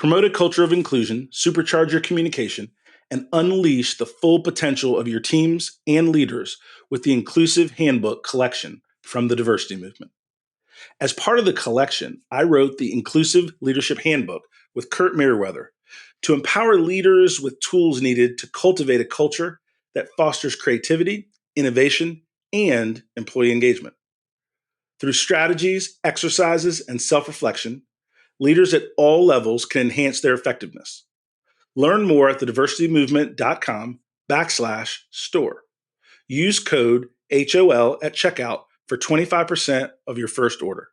Promote a culture of inclusion, supercharge your communication, and unleash the full potential of your teams and leaders with the Inclusive Handbook collection from the Diversity Movement. As part of the collection, I wrote the Inclusive Leadership Handbook with Kurt Merriweather to empower leaders with tools needed to cultivate a culture that fosters creativity, innovation, and employee engagement. Through strategies, exercises, and self-reflection, leaders at all levels can enhance their effectiveness. Learn more at thediversitymovement.com/store. Use code HOL at checkout for 25% of your first order.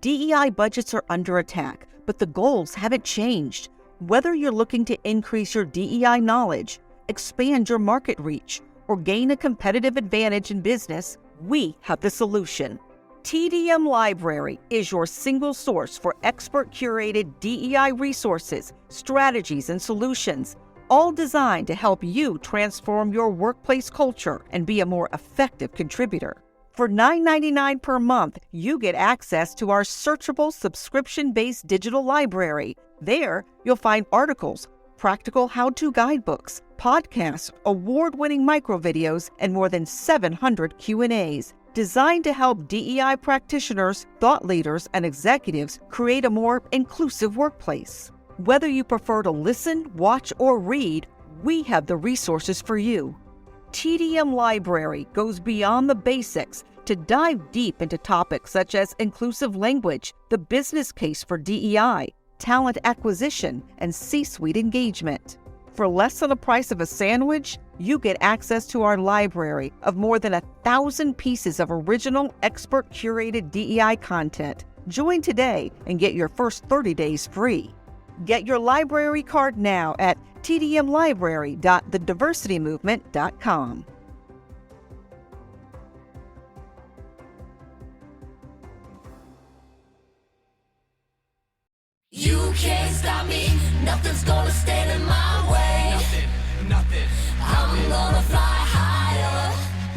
DEI budgets are under attack, but the goals haven't changed. Whether you're looking to increase your DEI knowledge, expand your market reach, or gain a competitive advantage in business, we have the solution. TDM Library is your single source for expert-curated DEI resources, strategies, and solutions, all designed to help you transform your workplace culture and be a more effective contributor. For $9.99 per month, you get access to our searchable subscription-based digital library. There, you'll find articles, practical how-to guidebooks, podcasts, award-winning microvideos, and more than 700 Q&As. Designed to help DEI practitioners, thought leaders, and executives create a more inclusive workplace. Whether you prefer to listen, watch, or read, we have the resources for you. TDM Library goes beyond the basics to dive deep into topics such as inclusive language, the business case for DEI, talent acquisition, and C-suite engagement. For less than the price of a sandwich, you get access to our library of more than 1,000 pieces of original, expert-curated DEI content. Join today and get your first 30 days free. Get your library card now at tdmlibrary.thediversitymovement.com. You can't stop me, nothing's gonna stand in my way. Nothing. I'm gonna fly higher.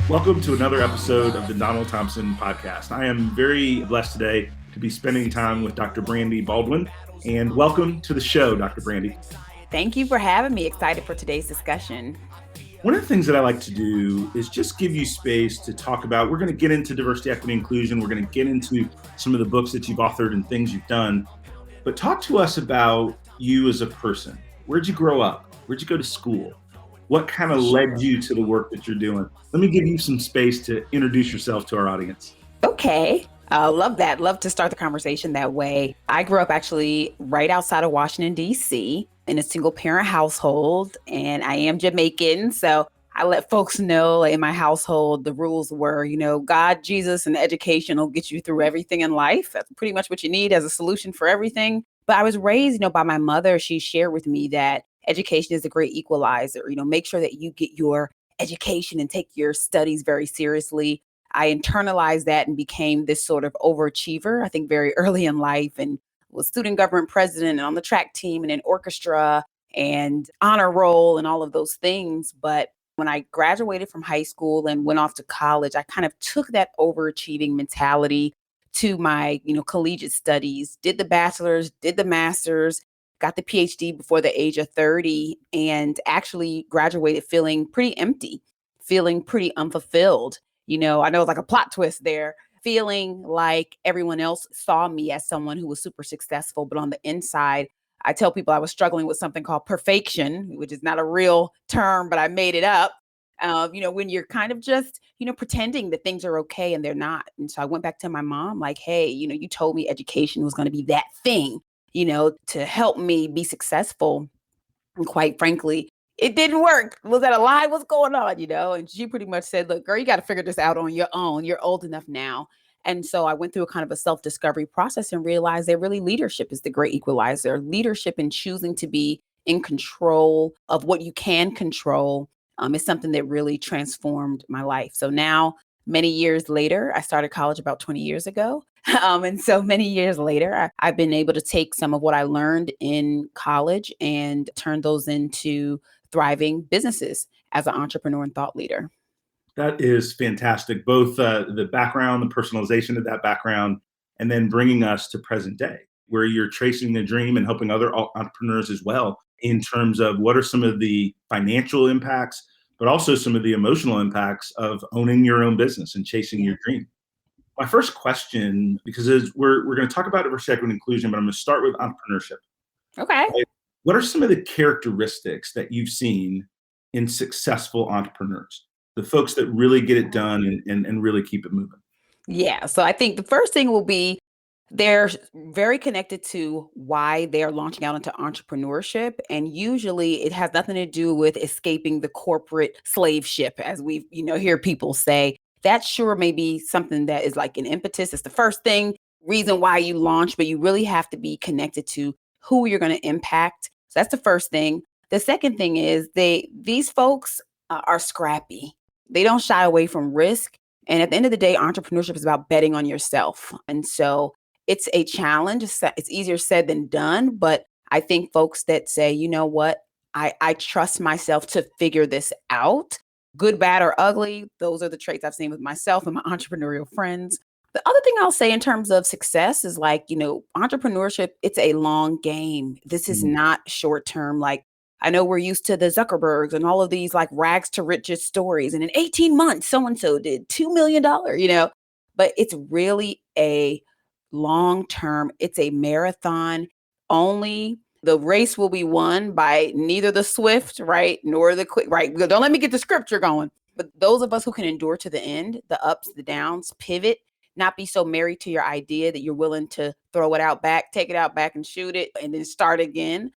Welcome to another episode of the Donald Thompson podcast. I am very blessed today to be spending time with Dr. Brandi Baldwin, and welcome to the show, Dr. Brandi. Thank you for having me. Excited for today's discussion. One of the things that I like to do is just give you space to talk about, we're going to get into diversity, equity, inclusion. We're going to get into some of the books that you've authored and things you've done, but talk to us about you as a person. Where'd you grow up? Where'd you go to school? What kind of led you to the work that you're doing? Let me give you some space to introduce yourself to our audience. Okay. Love that. Love to start the conversation that way. I grew up actually right outside of Washington, D.C. in a single parent household, and I am Jamaican. So I let folks know in my household, the rules were, God, Jesus, and education will get you through everything in life. That's pretty much what you need as a solution for everything. But I was raised, by my mother. She shared with me that education is a great equalizer. Make sure that you get your education and take your studies very seriously. I internalized that and became this sort of overachiever, I think very early in life, and was student government president and on the track team and in orchestra and honor roll and all of those things. But when I graduated from high school and went off to college, I kind of took that overachieving mentality to my, collegiate studies, did the bachelor's, did the master's, got the PhD before the age of 30, and actually graduated feeling pretty empty, feeling pretty unfulfilled. I know it's like a plot twist there, feeling like everyone else saw me as someone who was super successful. But on the inside, I tell people I was struggling with something called perfection, which is not a real term, but I made it up. When you're kind of just, pretending that things are okay and they're not. And so I went back to my mom like, hey, you told me education was going to be that thing, to help me be successful. And quite frankly, it didn't work. Was that a lie? What's going on? And she pretty much said, look, girl, you got to figure this out on your own. You're old enough now. And so I went through a kind of a self-discovery process and realized that really leadership is the great equalizer. Leadership and choosing to be in control of what you can control is something that really transformed my life. So now, many years later, I started college about 20 years ago. And so many years later, I've been able to take some of what I learned in college and turn those into thriving businesses as an entrepreneur and thought leader. That is fantastic. Both the background, the personalization of that background, and then bringing us to present day. where you're chasing a dream and helping other entrepreneurs as well in terms of what are some of the financial impacts, but also some of the emotional impacts of owning your own business and chasing your dream. My first question, because we're going to talk about diversity, equity, and inclusion, but I'm going to start with entrepreneurship. Okay. Right? What are some of the characteristics that you've seen in successful entrepreneurs, the folks that really get it done and really keep it moving? Yeah. So I think the first thing will be they're very connected to why they're launching out into entrepreneurship. And usually it has nothing to do with escaping the corporate slave ship, as we, hear people say. That sure may be something that is like an impetus. It's the first thing, reason why you launch, but you really have to be connected to who you're going to impact. So that's the first thing. The second thing is these folks are scrappy. They don't shy away from risk. And at the end of the day, entrepreneurship is about betting on yourself. And so it's a challenge. It's easier said than done. But I think folks that say, you know what, I trust myself to figure this out, good, bad, or ugly. Those are the traits I've seen with myself and my entrepreneurial friends. The other thing I'll say in terms of success is like, entrepreneurship, it's a long game. This is not short term. Like, I know we're used to the Zuckerbergs and all of these like rags to riches stories. And in 18 months, so-and-so did $2 million, but it's really a long term. It's a marathon. Only the race will be won by neither the swift, right, nor the quick, right? Don't let me get the scripture going. But those of us who can endure to the end, the ups, the downs, pivot, not be so married to your idea that you're willing to throw it out back, take it out back and shoot it and then start again.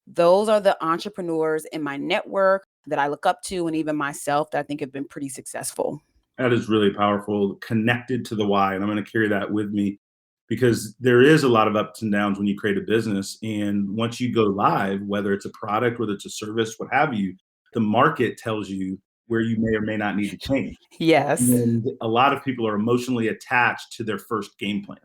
Those are the entrepreneurs in my network that I look up to, and even myself that I think have been pretty successful. That is really powerful, connected to the why. And I'm going to carry that with me because there is a lot of ups and downs when you create a business. And once you go live, whether it's a product, whether it's a service, what have you, the market tells you where you may or may not need to change. Yes. And a lot of people are emotionally attached to their first game plan.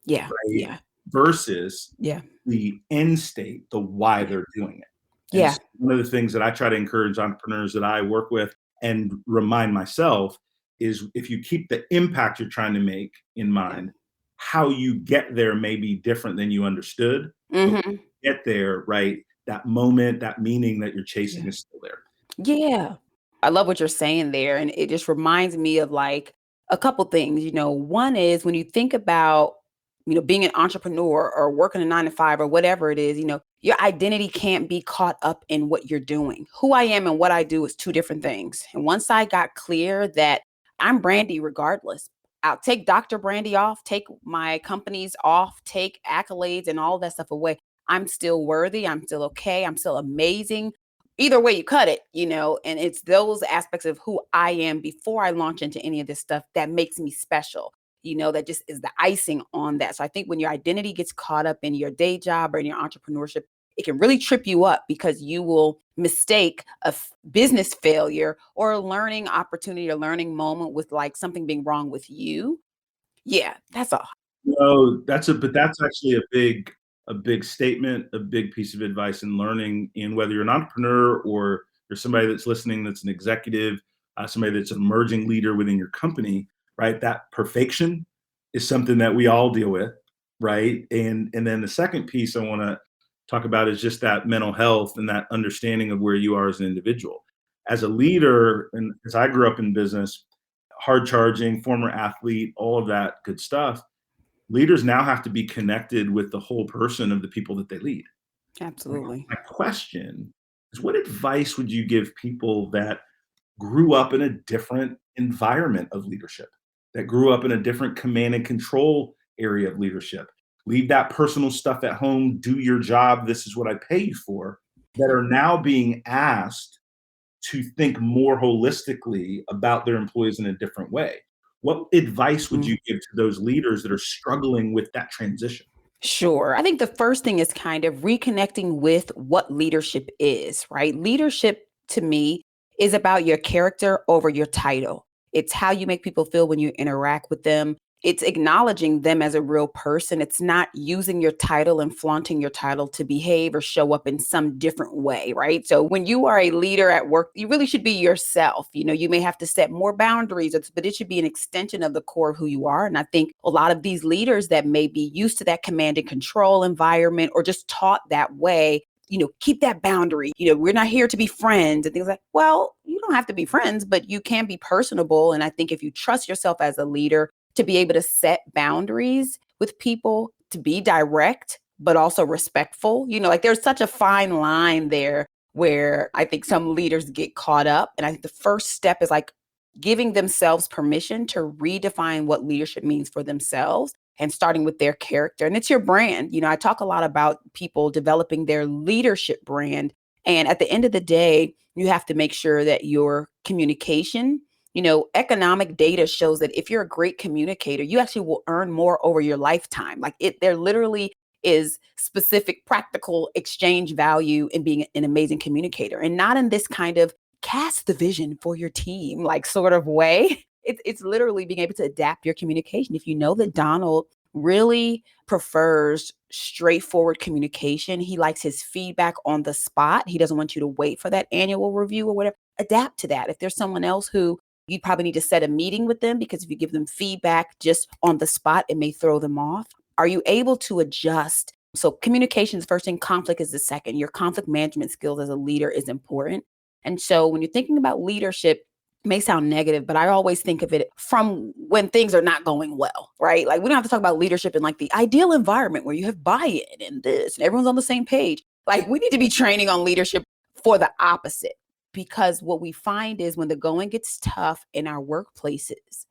Yeah. Right? Yeah. Versus Yeah. the end state, the why they're doing it. And Yeah. so one of the things that I try to encourage entrepreneurs that I work with and remind myself is if you keep the impact you're trying to make in mind, how you get there may be different than you understood. But when you get there, right? That moment, that meaning that you're chasing is still there. Yeah. I love what you're saying there. And it just reminds me of like a couple things. One is when you think about, being an entrepreneur or working a 9 to 5 or whatever it is, your identity can't be caught up in what you're doing. Who I am and what I do is two different things. And once I got clear that I'm Brandi regardless, I'll take Dr. Brandi off, take my companies off, take accolades and all that stuff away. I'm still worthy. I'm still okay. I'm still amazing. Either way you cut it, and it's those aspects of who I am before I launch into any of this stuff that makes me special, that just is the icing on that. So I think when your identity gets caught up in your day job or in your entrepreneurship, it can really trip you up because you will mistake a business failure or a learning opportunity or learning moment with like something being wrong with you. Yeah, that's all. No, but that's actually a big statement, a big piece of advice in learning. And whether you're an entrepreneur or you're somebody that's listening, that's an executive, somebody that's an emerging leader within your company, right? That perfection is something that we all deal with, right? And then the second piece I want to talk about is just that mental health and that understanding of where you are as an individual. As a leader, and as I grew up in business, hard charging, former athlete, all of that good stuff, leaders now have to be connected with the whole person of the people that they lead. Absolutely. My question is, what advice would you give people that grew up in a different environment of leadership, that grew up in a different command and control area of leadership? Leave that personal stuff at home, do your job, this is what I pay you for, that are now being asked to think more holistically about their employees in a different way. What advice would you give to those leaders that are struggling with that transition? Sure. I think the first thing is kind of reconnecting with what leadership is, right? Leadership to me is about your character over your title. It's how you make people feel when you interact with them. It's acknowledging them as a real person. It's not using your title and flaunting your title to behave or show up in some different way, right? So when you are a leader at work, you really should be yourself. You may have to set more boundaries, but it should be an extension of the core of who you are. And I think a lot of these leaders that may be used to that command and control environment or just taught that way, keep that boundary. We're not here to be friends and things like, well, you don't have to be friends, but you can be personable. And I think if you trust yourself as a leader, to be able to set boundaries with people, to be direct, but also respectful. There's such a fine line there where I think some leaders get caught up. And I think the first step is giving themselves permission to redefine what leadership means for themselves and starting with their character. And it's your brand. I talk a lot about people developing their leadership brand. And at the end of the day, you have to make sure that your communication, economic data shows that if you're a great communicator, you actually will earn more over your lifetime. There literally is specific practical exchange value in being an amazing communicator, and not in this kind of cast the vision for your team, sort of way. It's literally being able to adapt your communication. If you know that Donald really prefers straightforward communication, he likes his feedback on the spot. He doesn't want you to wait for that annual review or whatever. Adapt to that. If there's someone else who you probably need to set a meeting with them, because if you give them feedback just on the spot, it may throw them off. Are you able to adjust? So communication is first and conflict is the second. Your conflict management skills as a leader is important. And so when you're thinking about leadership, it may sound negative, but I always think of it from when things are not going well, right? We don't have to talk about leadership in the ideal environment where you have buy-in and this and everyone's on the same page. We need to be training on leadership for the opposite. Because what we find is when the going gets tough in our workplaces,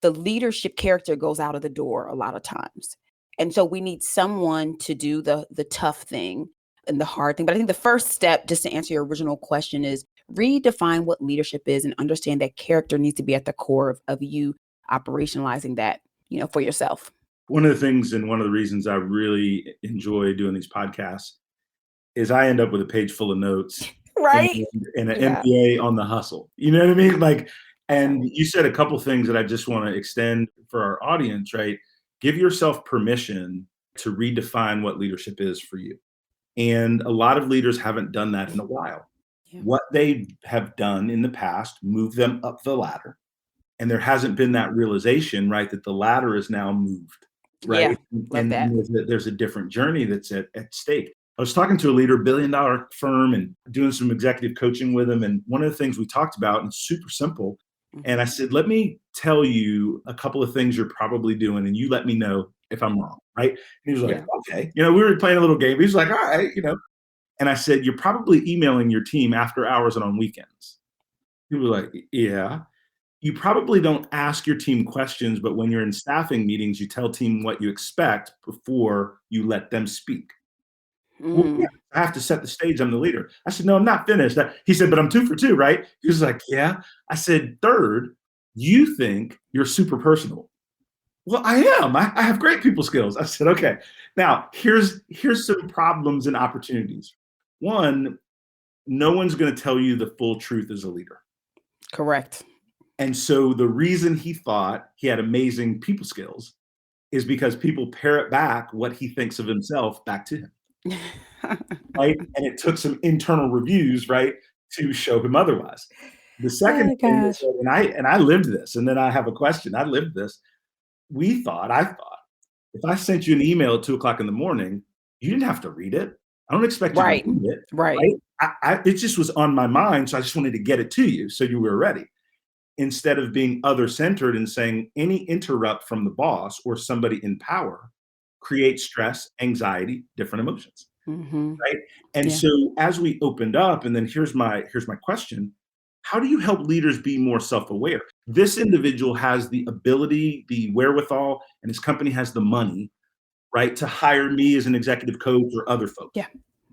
the leadership character goes out of the door a lot of times. And so we need someone to do the tough thing and the hard thing. But I think the first step, just to answer your original question, is redefine what leadership is and understand that character needs to be at the core of you operationalizing that, for yourself. One of the things and one of the reasons I really enjoy doing these podcasts is I end up with a page full of notes. Right. And an MBA on the hustle. You know what I mean? And you said a couple things that I just want to extend for our audience, right? Give yourself permission to redefine what leadership is for you. And a lot of leaders haven't done that in a while. Yeah. What they have done in the past, move them up the ladder. And there hasn't been that realization, right, that the ladder is now moved, right? Yeah, and there's a different journey that's at stake. I was talking to a leader, billion-dollar firm, and doing some executive coaching with him. And one of the things we talked about, and it's super simple, and I said, let me tell you a couple of things you're probably doing, and you let me know if I'm wrong, right? And he was like, okay. We were playing a little game. He was like, all right, And I said, you're probably emailing your team after hours and on weekends. He was like, yeah. You probably don't ask your team questions, but when you're in staffing meetings, you tell team what you expect before you let them speak. Well, yeah, I have to set the stage. I'm the leader. I said, no, I'm not finished. He said, but I'm 2 for 2, right? He was like, yeah. I said, third, you think you're super personal. Well, I am. I have great people skills. I said, okay. Now, here's some problems and opportunities. One, no one's going to tell you the full truth as a leader. Correct. And so the reason he thought he had amazing people skills is because people parrot back what he thinks of himself back to him. Right? And it took some internal reviews, right, to show him otherwise. The second thing is, and I lived this, and then I have a question. I lived this. I thought, if I sent you an email at 2:00 in the morning, you didn't have to read it. I don't expect you to read it. Right. It just was on my mind, so I just wanted to get it to you so you were ready. Instead of being other-centered and saying any interrupt from the boss or somebody in power creates stress, anxiety, different emotions, right? And so as we opened up, and then here's my question, how do you help leaders be more self-aware? This individual has the ability, the wherewithal, and his company has the money, right, to hire me as an executive coach or other folks. Yeah.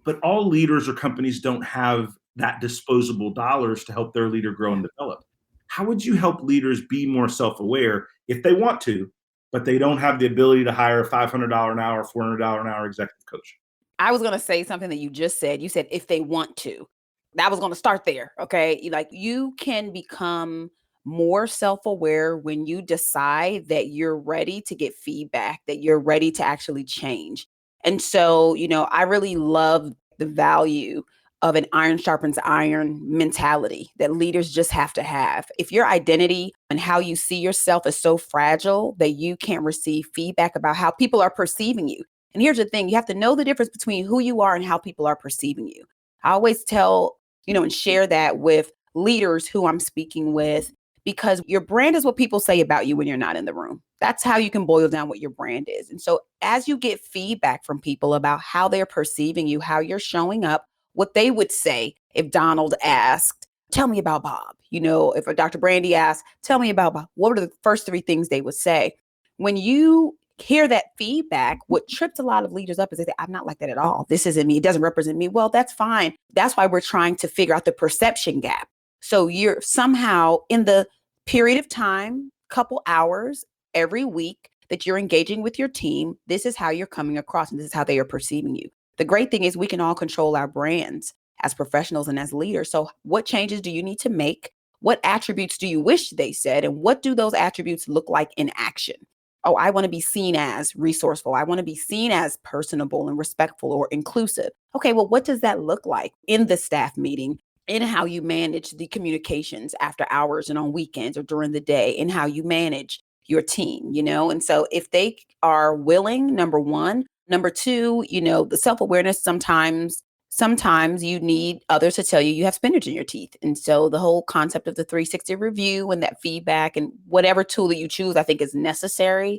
But all leaders or companies don't have that disposable dollars to help their leader grow and develop. How would you help leaders be more self-aware if they want to, but they don't have the ability to hire a $500 an hour, $400 an hour executive coach? I was going to say something that you just said. You said, if they want to. That was going to start there. Okay. You can become more self-aware when you decide that you're ready to get feedback, that you're ready to actually change. And so, I really love the value of an iron sharpens iron mentality that leaders just have to have. If your identity and how you see yourself is so fragile that you can't receive feedback about how people are perceiving you. And here's the thing, you have to know the difference between who you are and how people are perceiving you. I always tell, and share that with leaders who I'm speaking with, because your brand is what people say about you when you're not in the room. That's how you can boil down what your brand is. And so as you get feedback from people about how they're perceiving you, how you're showing up, what they would say if Donald asked, tell me about Bob. If a Dr. Brandi asked, tell me about Bob, what are the first 3 things they would say? When you hear that feedback, what trips a lot of leaders up is they say, I'm not like that at all. This isn't me. It doesn't represent me. Well, that's fine. That's why we're trying to figure out the perception gap. So you're somehow in the period of time, couple hours every week that you're engaging with your team, this is how you're coming across and this is how they are perceiving you. The great thing is we can all control our brands as professionals and as leaders. So what changes do you need to make? What attributes do you wish they said? And what do those attributes look like in action? Oh, I want to be seen as resourceful. I want to be seen as personable and respectful or inclusive. Okay, well, what does that look like in the staff meeting, in how you manage the communications after hours and on weekends or during the day, in how you manage your team, And so if they are willing, number one. Number two, the self-awareness, sometimes you need others to tell you have spinach in your teeth. And so the whole concept of the 360 review and that feedback and whatever tool that you choose, I think is necessary.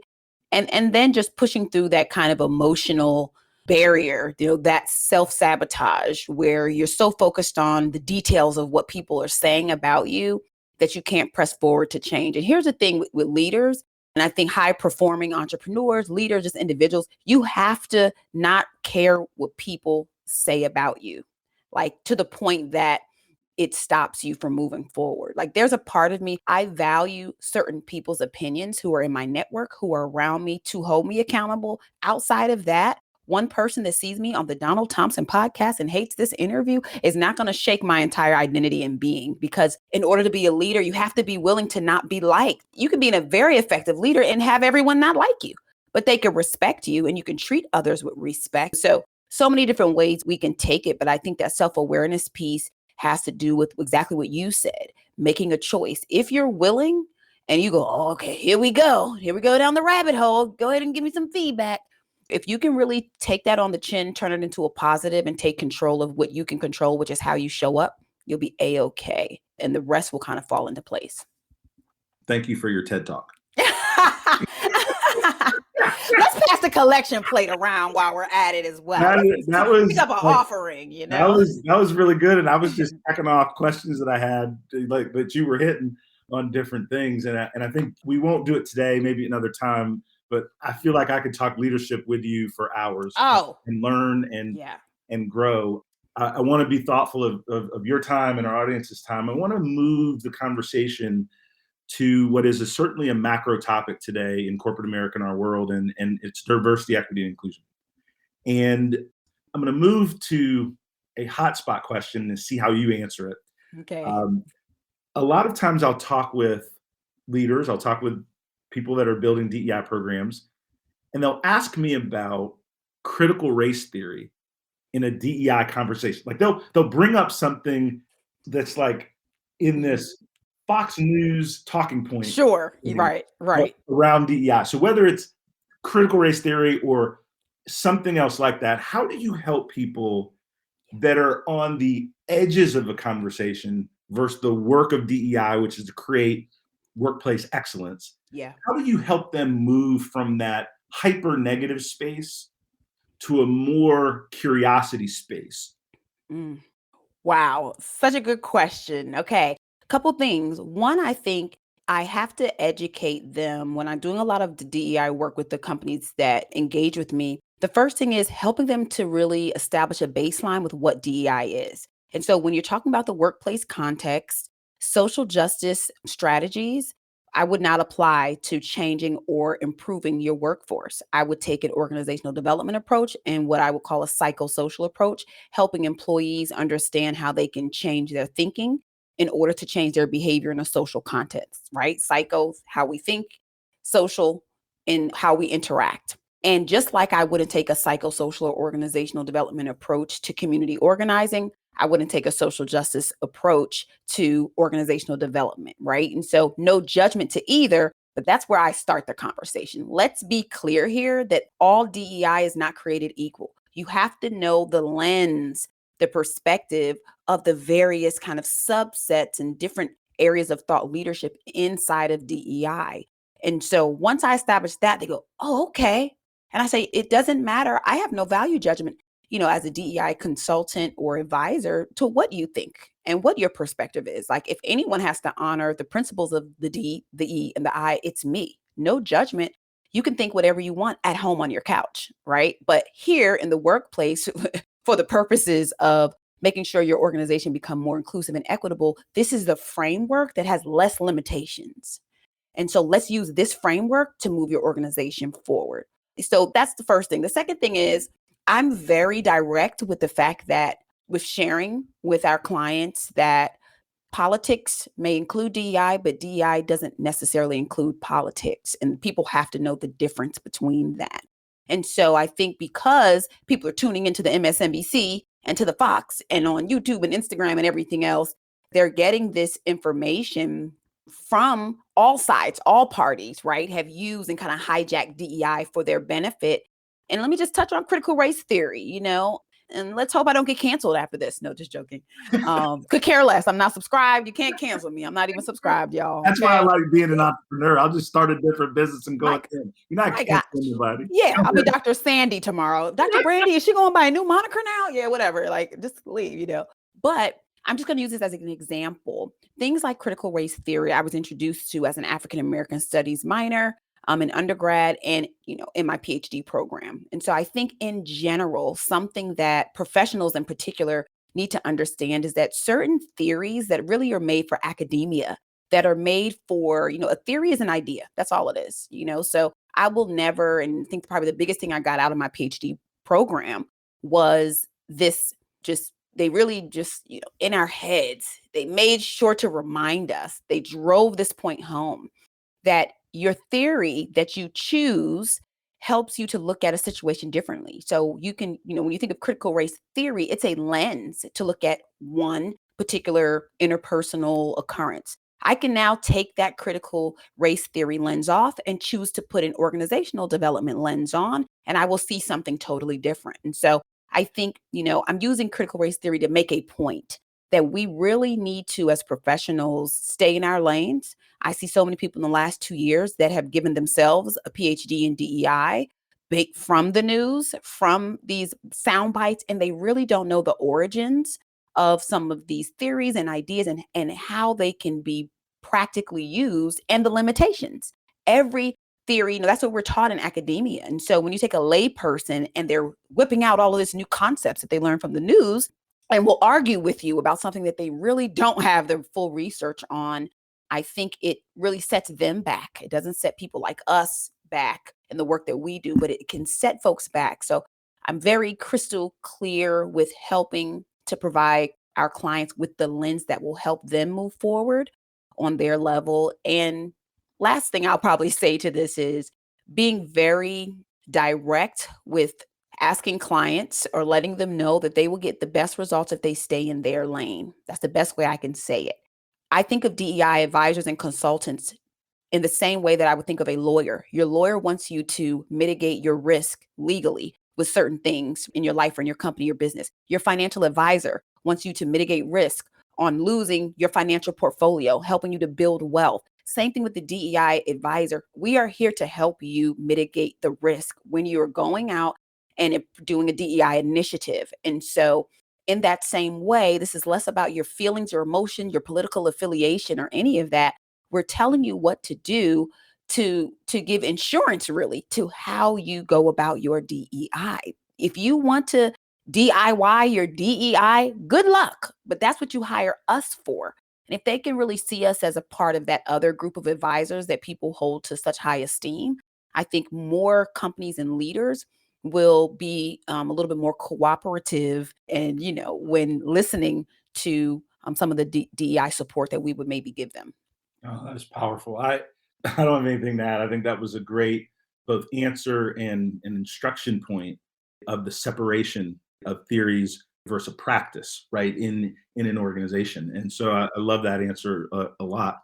And then just pushing through that kind of emotional barrier, that self-sabotage where you're so focused on the details of what people are saying about you that you can't press forward to change. And here's the thing with leaders, and I think high performing entrepreneurs, leaders, just individuals, you have to not care what people say about you, like to the point that it stops you from moving forward. Like there's a part of me, I value certain people's opinions who are in my network, who are around me to hold me accountable. Outside of that, one person that sees me on the Donald Thompson podcast and hates this interview is not going to shake my entire identity and being, because in order to be a leader, you have to be willing to not be liked. You can be a very effective leader and have everyone not like you, but they can respect you and you can treat others with respect. So many different ways we can take it. But I think that self-awareness piece has to do with exactly what you said, making a choice. If you're willing and you go, oh, okay, here we go down the rabbit hole. Go ahead and give me some feedback. If you can really take that on the chin, turn it into a positive and take control of what you can control, which is how you show up, you'll be A-okay. And the rest will kind of fall into place. Thank you for your TED Talk. Let's pass the collection plate around while we're at it as well. That was pick up an offering, That was really good. And I was just checking off questions that I had, but you were hitting on different things. And I think we won't do it today, maybe another time. But I feel like I could talk leadership with you for hours and learn and grow. I want to be thoughtful of your time and our audience's time. I want to move the conversation to what is certainly a macro topic today in corporate America and our world, and it's diversity, equity, and inclusion. And I'm going to move to a hotspot question and see how you answer it. Okay. A lot of times I'll talk with leaders, I'll talk with people that are building DEI programs, and they'll ask me about critical race theory in a DEI conversation. Like they'll bring up something that's like in this Fox News talking point. Sure. Right. Around DEI. So whether it's critical race theory or something else like that, how do you help people that are on the edges of a conversation versus the work of DEI, which is to create workplace excellence? Yeah. How do you help them move from that hyper negative space to a more curiosity space? Wow. Such a good question. Okay. Couple things. One, I think I have to educate them when I'm doing a lot of the DEI work with the companies that engage with me. The first thing is helping them to really establish a baseline with what DEI is. And so when you're talking about the workplace context, social justice strategies, I would not apply to changing or improving your workforce. I would take an organizational development approach and what I would call a psychosocial approach, helping employees understand how they can change their thinking, in order to change their behavior in a social context, right? Psycho, how we think, social, and how we interact. And just like I wouldn't take a psychosocial or organizational development approach to community organizing, I wouldn't take a social justice approach to organizational development, right? And so no judgment to either, but that's where I start the conversation. Let's be clear here that all DEI is not created equal. You have to know the lens, the perspective of the various kind of subsets and different areas of thought leadership inside of DEI. And so once I establish that, they go, oh, okay. And I say, it doesn't matter. I have no value judgment, as a DEI consultant or advisor to what you think and what your perspective is. Like if anyone has to honor the principles of the D, the E, and the I, it's me. No judgment. You can think whatever you want at home on your couch, right? But here in the workplace, for the purposes of making sure your organization become more inclusive and equitable, this is the framework that has less limitations. And so let's use this framework to move your organization forward. So that's the first thing. The second thing is I'm very direct with the fact that with sharing with our clients that politics may include DEI, but DEI doesn't necessarily include politics. And people have to know the difference between that. And so I think because people are tuning into the MSNBC and to the Fox and on YouTube and Instagram and everything else, they're getting this information from all sides, all parties, right, have used and kind of hijacked DEI for their benefit. And let me just touch on critical race theory, and let's hope I don't get canceled after this. No, just joking. Could care less. I'm not subscribed. You can't cancel me. I'm not even subscribed, y'all. That's why I like being an entrepreneur. I'll just start a different business and go ahead. You're not canceling anybody. Yeah, I'll be Dr. Sandy tomorrow. Dr. Brandi, is she going by a new moniker now? Yeah, whatever. Like, just leave, But I'm just going to use this as an example. Things like critical race theory, I was introduced to as an African-American studies minor in undergrad and, in my PhD program. And so I think in general, something that professionals in particular need to understand is that certain theories that really are made for academia, that are made for, a theory is an idea. That's all it is, So I will never, and I think probably the biggest thing I got out of my PhD program was this they really just, in our heads, they made sure to remind us, they drove this point home that your theory that you choose helps you to look at a situation differently. So you can, when you think of critical race theory, it's a lens to look at one particular interpersonal occurrence. I can now take that critical race theory lens off and choose to put an organizational development lens on, and I will see something totally different. And so I think, I'm using critical race theory to make a point that we really need to, as professionals, stay in our lanes. I see so many people in the last 2 years that have given themselves a PhD in DEI from the news, from these sound bites, and they really don't know the origins of some of these theories and ideas and how they can be practically used and the limitations. Every theory, that's what we're taught in academia. And so when you take a lay person and they're whipping out all of this new concepts that they learn from the news and will argue with you about something that they really don't have the full research on, I think it really sets them back. It doesn't set people like us back in the work that we do, but it can set folks back. So I'm very crystal clear with helping to provide our clients with the lens that will help them move forward on their level. And last thing I'll probably say to this is being very direct with asking clients or letting them know that they will get the best results if they stay in their lane. That's the best way I can say it. I think of DEI advisors and consultants in the same way that I would think of a lawyer. Your lawyer wants you to mitigate your risk legally with certain things in your life or in your company or business. Your financial advisor wants you to mitigate risk on losing your financial portfolio, helping you to build wealth. Same thing with the DEI advisor. We are here to help you mitigate the risk when you're going out and doing a DEI initiative. And so in that same way, this is less about your feelings or emotion, your political affiliation or any of that. We're telling you what to do to give insurance really to how you go about your DEI. If you want to DIY your DEI, good luck, but that's what you hire us for. And if they can really see us as a part of that other group of advisors that people hold to such high esteem, I think more companies and leaders will be a little bit more cooperative and, when listening to some of the DEI support that we would maybe give them. Oh, that is powerful. I don't have anything to add. I think that was a great both answer and an instruction point of the separation of theories versus practice, right, in an organization. And so I love that answer a lot.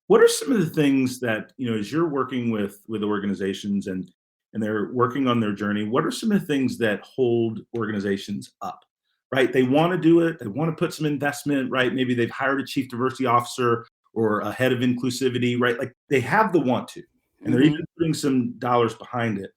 What are some of the things that, as you're working with organizations and they're working on their journey, what are some of the things that hold organizations up? Right? They want to do it, they want to put some investment, right? Maybe they've hired a chief diversity officer or a head of inclusivity, right? Like they have the want to, and they're even putting some dollars behind it.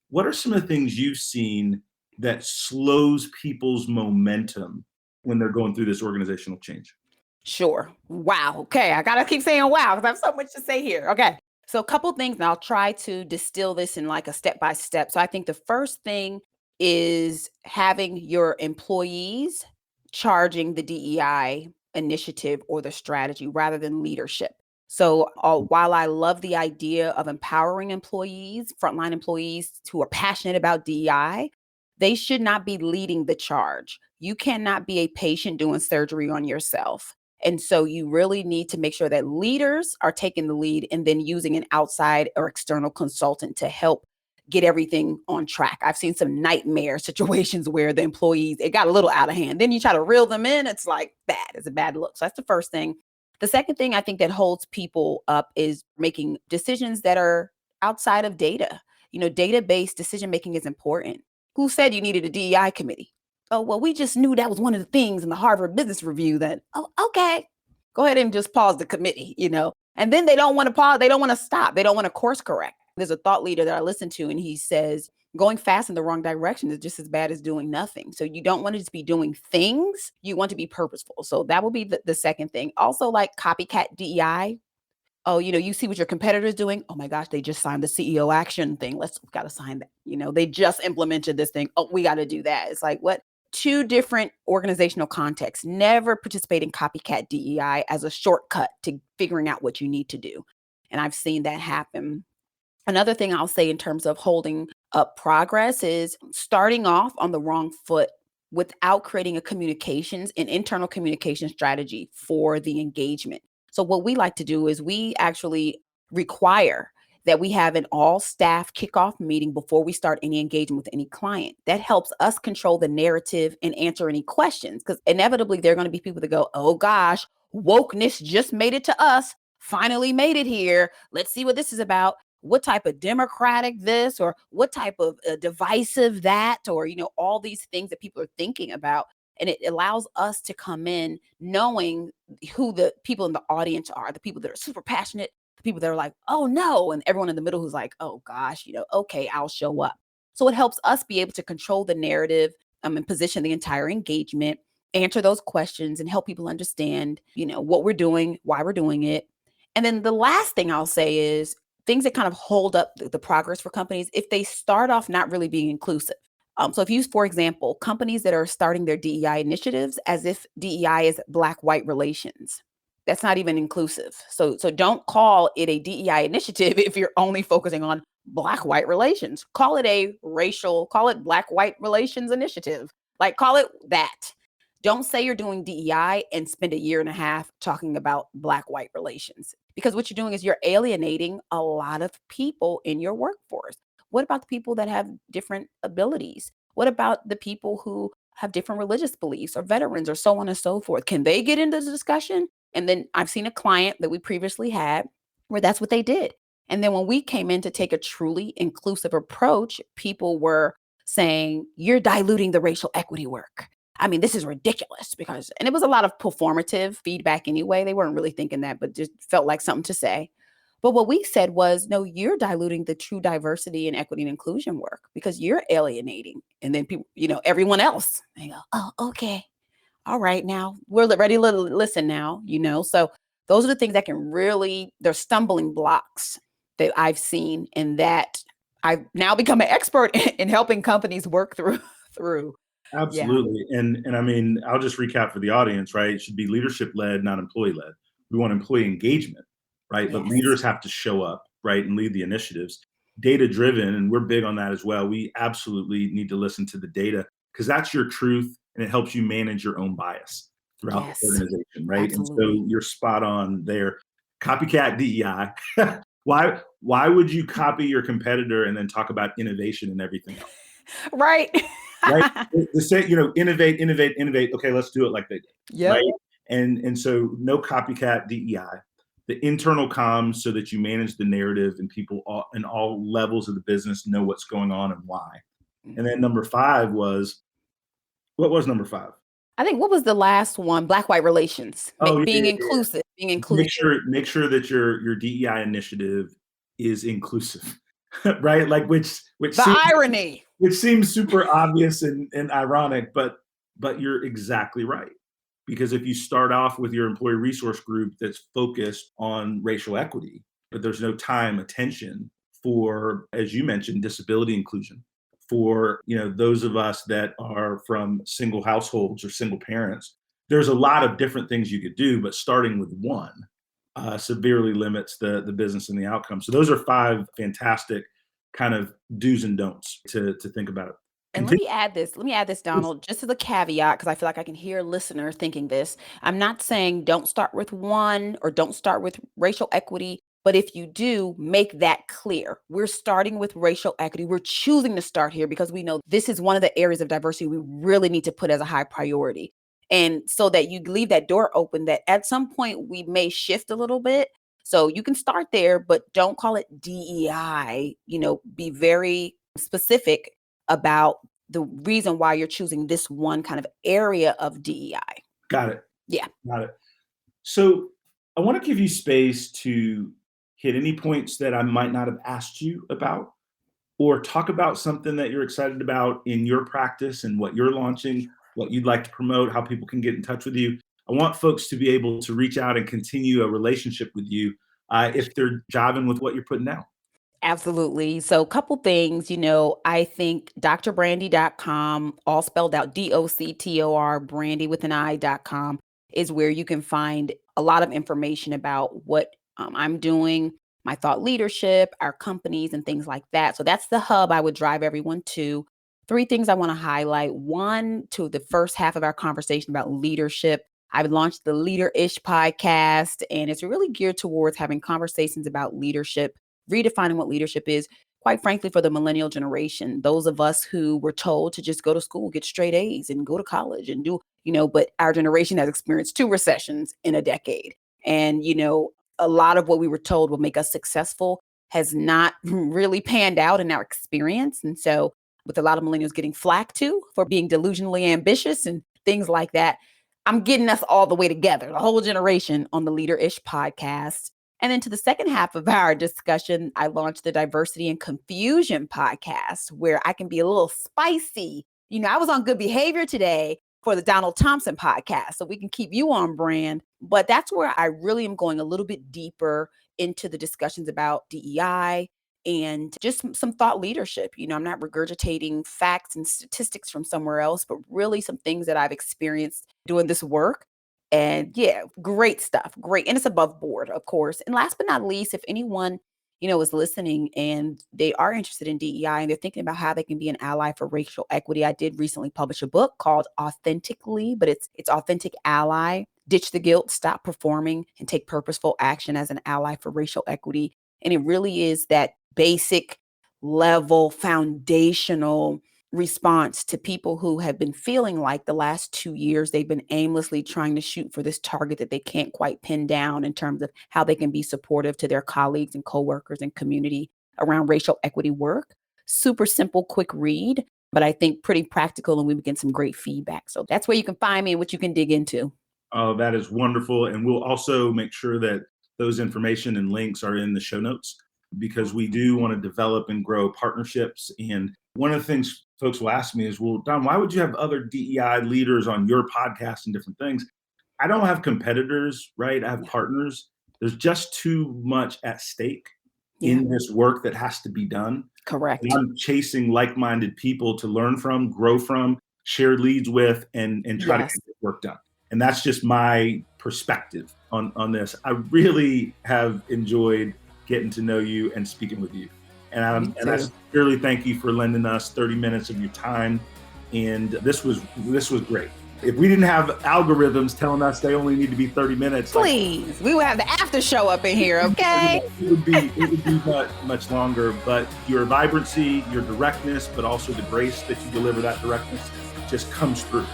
What are some of the things you've seen that slows people's momentum when they're going through this organizational change? Sure. Wow. Okay. I got to keep saying wow because I have so much to say here. Okay. So, a couple things, and I'll try to distill this in like a step by step. So, I think the first thing is having your employees charging the DEI initiative or the strategy rather than leadership. So, while I love the idea of empowering employees, frontline employees who are passionate about DEI, they should not be leading the charge. You cannot be a patient doing surgery on yourself. And so you really need to make sure that leaders are taking the lead and then using an outside or external consultant to help get everything on track. I've seen some nightmare situations where the employees, it got a little out of hand. Then you try to reel them in, it's like bad. It's a bad look. So that's the first thing. The second thing I think that holds people up is making decisions that are outside of data. Data-based decision making is important. Who said you needed a DEI committee? Oh, well, we just knew that was one of the things in the Harvard Business Review that, oh, okay, go ahead and just pause the committee, and then they don't want to pause. They don't want to stop. They don't want to course correct. There's a thought leader that I listen to, and he says, going fast in the wrong direction is just as bad as doing nothing. So you don't want to just be doing things. You want to be purposeful. So that will be the second thing. Also, like copycat DEI. Oh, you see what your competitor's doing. Oh my gosh, they just signed the CEO action thing. We've got to sign that. They just implemented this thing. Oh, we got to do that. It's like, what? Two different organizational contexts. Never participate in copycat DEI as a shortcut to figuring out what you need to do. And I've seen that happen. Another thing I'll say in terms of holding up progress is starting off on the wrong foot without creating an internal communication strategy for the engagement. So what we like to do is we actually require that we have an all staff kickoff meeting before we start any engagement with any client. That helps us control the narrative and answer any questions, because inevitably there are going to be people that go, oh gosh, wokeness just made it to us, finally made it here. Let's see what this is about. What type of democratic this, or what type of divisive that, or, all these things that people are thinking about. And it allows us to come in knowing who the people in the audience are, the people that are super passionate, the people that are like, oh no, and everyone in the middle who's like, oh gosh, okay, I'll show up. So it helps us be able to control the narrative and position the entire engagement, answer those questions, and help people understand, what we're doing, why we're doing it. And then the last thing I'll say is things that kind of hold up the progress for companies, if they start off not really being inclusive. So if you, for example, companies that are starting their DEI initiatives as if DEI is black-white relations, that's not even inclusive. So don't call it a DEI initiative if you're only focusing on black-white relations. Call it black-white relations initiative. Like, call it that. Don't say you're doing DEI and spend a year and a half talking about black-white relations, because what you're doing is you're alienating a lot of people in your workforce. What about the people that have different abilities? What about the people who have different religious beliefs or veterans or so on and so forth? Can they get into the discussion? And then I've seen a client that we previously had where that's what they did. And then when we came in to take a truly inclusive approach, people were saying, you're diluting the racial equity work. I mean, this is ridiculous and it was a lot of performative feedback anyway. They weren't really thinking that, but just felt like something to say. But what we said was, no, you're diluting the true diversity and equity and inclusion work because you're alienating. And then people, everyone else, they go, oh, okay. All right. Now we're ready to listen now, So those are the things that can really, they're stumbling blocks that I've seen and that I've now become an expert in helping companies work through. Absolutely. Yeah. And I mean, I'll just recap for the audience, right? It should be leadership led, not employee led. We want employee engagement, right? Yes. But leaders have to show up, right? And lead the initiatives. Data driven, and we're big on that as well. We absolutely need to listen to the data because that's your truth and it helps you manage your own bias. throughout Yes, the organization, right? And absolutely. so you're spot on there. Copycat DEI. Why would you copy your competitor and then talk about innovation and everything else? Right. Right? The say, innovate, innovate, innovate. Okay, let's do it like they did, Yep. right? And so no copycat DEI. The internal comms so that you manage the narrative and people in all levels of the business know what's going on and why. And then number 5 was, what was number 5? I think what was the last one? Black white relations. Oh, Being yeah, yeah. inclusive. Being inclusive. Make sure that your DEI initiative is inclusive, right? Like The irony. which seems super obvious and ironic, but you're exactly right. Because if you start off with your employee resource group that's focused on racial equity, but there's no time, attention for, as you mentioned, disability inclusion, for those of us that are from single households or single parents, there's a lot of different things you could do, but starting with one severely limits the business and the outcome. So those are 5 fantastic kind of do's and don'ts to think about. And let me add this. Let me add this, Donald, just as a caveat, because I feel like I can hear a listener thinking this. I'm not saying don't start with one or don't start with racial equity, but if you do, make that clear. We're starting with racial equity. We're choosing to start here because we know this is one of the areas of diversity we really need to put as a high priority. And so that you leave that door open that at some point we may shift a little bit. So you can start there, but don't call it DEI. Be very specific about the reason why you're choosing this one kind of area of DEI. Got it. Yeah. Got it. So I want to give you space to hit any points that I might not have asked you about, or talk about something that you're excited about in your practice and what you're launching, what you'd like to promote, how people can get in touch with you. I want folks to be able to reach out and continue a relationship with you if they're jiving with what you're putting down. Absolutely. So, a couple things, I think drbrandi.com, all spelled out DOCTOR, Brandi with an I.com, is where you can find a lot of information about what I'm doing, my thought leadership, our companies, and things like that. So, that's the hub I would drive everyone to. 3 things I want to highlight. One, to the first half of our conversation about leadership. I've launched the Leader-ish podcast, and it's really geared towards having conversations about leadership, redefining what leadership is, quite frankly, for the millennial generation, those of us who were told to just go to school, get straight A's and go to college and do, but our generation has experienced 2 recessions in a decade. And, a lot of what we were told will make us successful has not really panned out in our experience. And so with a lot of millennials getting flack too for being delusionally ambitious and things like that, I'm getting us all the way together, the whole generation, on the Leader-ish podcast. And then to the second half of our discussion, I launched the Diversity and Confusion podcast, where I can be a little spicy. I was on good behavior today for the Donald Thompson podcast, so we can keep you on brand. But that's where I really am going a little bit deeper into the discussions about DEI and just some thought leadership. I'm not regurgitating facts and statistics from somewhere else, but really some things that I've experienced doing this work. And yeah, great stuff. Great. And it's above board, of course. And last but not least, if anyone, is listening and they are interested in DEI and they're thinking about how they can be an ally for racial equity, I did recently publish a book called Authentically, but it's Authentic Ally: Ditch the Guilt, Stop Performing, and Take Purposeful Action as an Ally for Racial Equity. And it really is that basic level, foundational response to people who have been feeling like the last 2 years they've been aimlessly trying to shoot for this target that they can't quite pin down in terms of how they can be supportive to their colleagues and coworkers and community around racial equity work. Super simple, quick read, but I think pretty practical, and we get some great feedback. So that's where you can find me and what you can dig into. Oh, that is wonderful. And we'll also make sure that those information and links are in the show notes, because we do want to develop and grow partnerships. And one of the things folks will ask me is, well, Don, why would you have other DEI leaders on your podcast and different things? I don't have competitors, right? I have partners. There's just too much at stake in this work that has to be done. Correct. And I'm chasing like-minded people to learn from, grow from, share leads with, and try to get this work done. And that's just my perspective on this. I really have enjoyed getting to know you and speaking with you. And I sincerely thank you for lending us 30 minutes of your time. And this was great. If we didn't have algorithms telling us they only need to be 30 minutes, Please, we would have the after show up in here, okay? it would be much longer. But your vibrancy, your directness, but also the grace that you deliver that directness just comes through.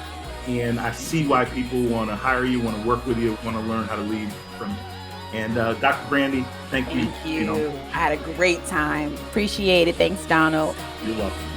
And I see why people want to hire you, want to work with you, want to learn how to lead from you. And Dr. Brandi, thank you. Thank you. I had a great time. Appreciate it. Thanks, Donald. You're welcome.